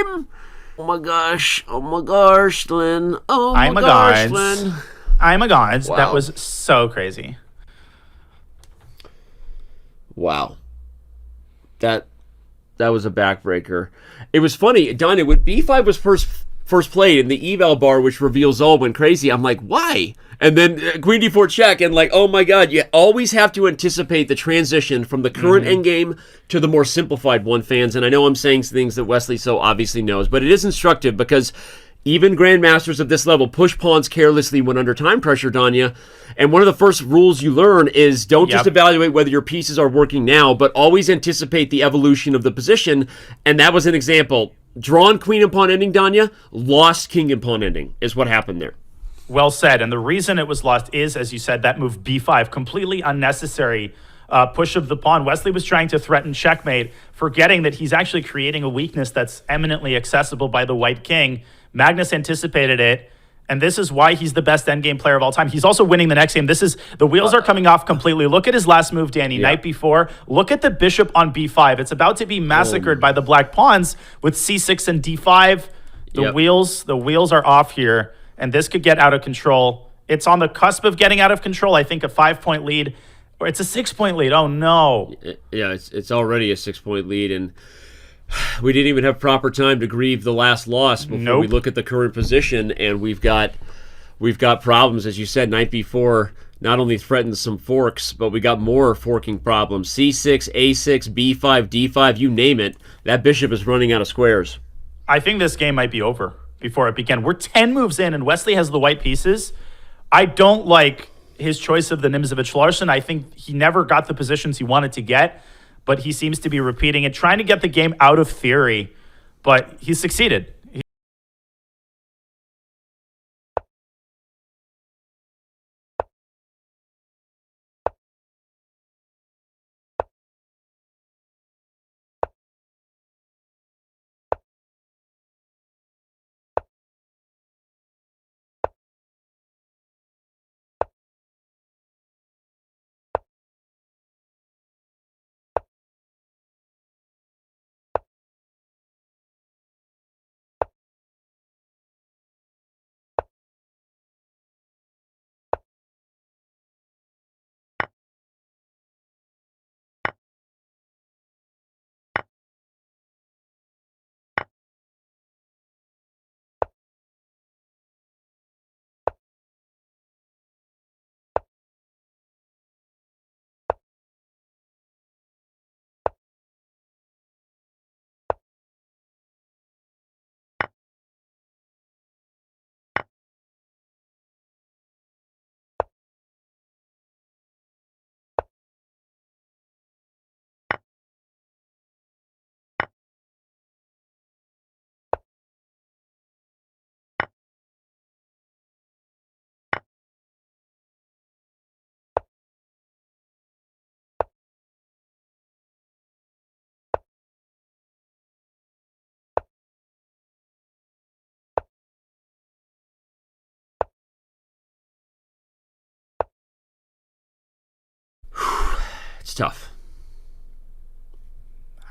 time. Oh my gosh, Lynn. Oh my gosh, Lynn. I'm a god. Wow. That was so crazy. Wow. That was a backbreaker. It was funny, Danya, when B5 was first played in the eval bar, which reveals all went crazy, I'm like, why? And then Queen D4 check, and like, oh my god, you always have to anticipate the transition from the current endgame to the more simplified one, fans. And I know I'm saying things that Wesley so obviously knows, but it is instructive because even grandmasters of this level push pawns carelessly when under time pressure, Danya. And one of the first rules you learn is don't just evaluate whether your pieces are working now, but always anticipate the evolution of the position. And that was an example. Drawn queen and pawn ending, Danya, lost king and pawn ending is what happened there. Well said. And the reason it was lost is, as you said, that move B5, completely unnecessary push of the pawn. Wesley was trying to threaten checkmate, forgetting that he's actually creating a weakness that's eminently accessible by the white king. Magnus anticipated it, and this is why he's the best endgame player of all time. He's also winning the next game. The wheels are coming off completely. Look at his last move, Danny, night before. Look at the bishop on B5. It's about to be massacred by the black pawns with C6 and D5. The wheels are off here, and this could get out of control. It's on the cusp of getting out of control. I think a 5-point lead, or it's a 6-point lead. Oh no! Yeah, it's already a 6-point lead, and we didn't even have proper time to grieve the last loss before we look at the current position, and we've got problems, as you said. Knight b4 not only threatens some forks, but we got more forking problems. C6, A6, B5, D5, you name it. That bishop is running out of squares. I think this game might be over before it began. We're 10 moves in, and Wesley has the white pieces. I don't like his choice of the Nimzovich-Larsen. I think he never got the positions he wanted to get, but he seems to be repeating it, trying to get the game out of theory, but he succeeded. It's tough.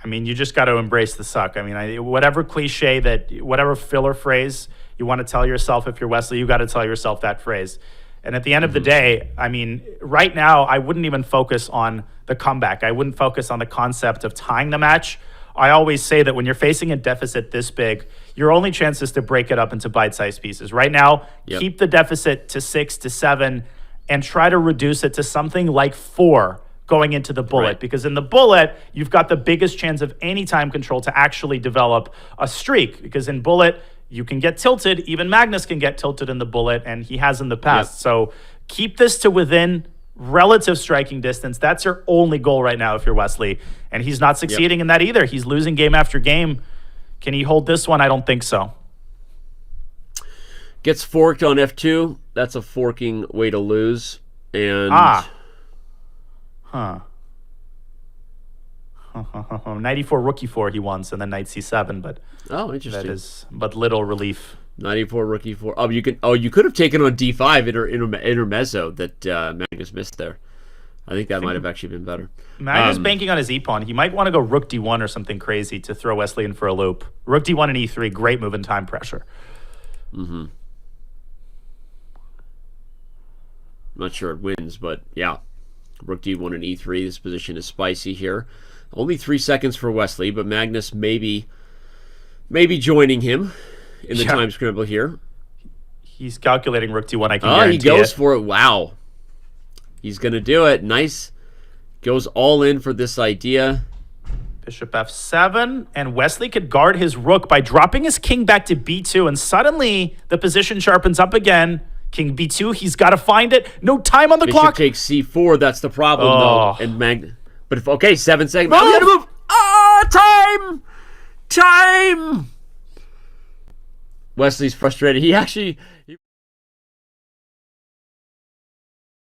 I mean, you just got to embrace the suck. I mean, whatever cliche whatever filler phrase you want to tell yourself, if you're Wesley, you got to tell yourself that phrase. And at the end of the day, I mean, right now, I wouldn't even focus on the comeback. I wouldn't focus on the concept of tying the match. I always say that when you're facing a deficit this big, your only chance is to break it up into bite-sized pieces. Right now, keep the deficit to 6 to 7 and try to reduce it to something like 4 going into the bullet, because in the bullet, you've got the biggest chance of any time control to actually develop a streak, because in bullet, you can get tilted. Even Magnus can get tilted in the bullet, and he has in the past. So keep this to within relative striking distance. That's your only goal right now if you're Wesley, and he's not succeeding in that either. He's losing game after game. Can he hold this one? I don't think so. Gets forked on F2. That's a forking way to lose. And Knight e4, rook e4 he wants, and then knight c7, but interesting. That is but little relief. Knight e4, rook e4. You could have taken on d5 intermezzo that Magnus missed there. I think that might have actually been better. Magnus banking on his e-pawn. He might want to go rook d1 or something crazy to throw Wesley in for a loop. Rook d1 and e3, great move in time pressure. Mm-hmm. Not sure it wins, but yeah. Rook d1 and e3. This position is spicy here. Only 3 seconds for Wesley, but Magnus maybe joining him in the time scramble here. He's calculating rook d1, I can guarantee he goes for it. Wow. He's going to do it. Nice. Goes all in for this idea. Bishop f7, and Wesley could guard his rook by dropping his king back to b2, and suddenly the position sharpens up again. King b2, he's got to find it. No time on the clock. Bishop takes c4. That's the problem, though. And but if, okay, 7 seconds. Move! Oh, move. Oh, time! Wesley's frustrated. He actually...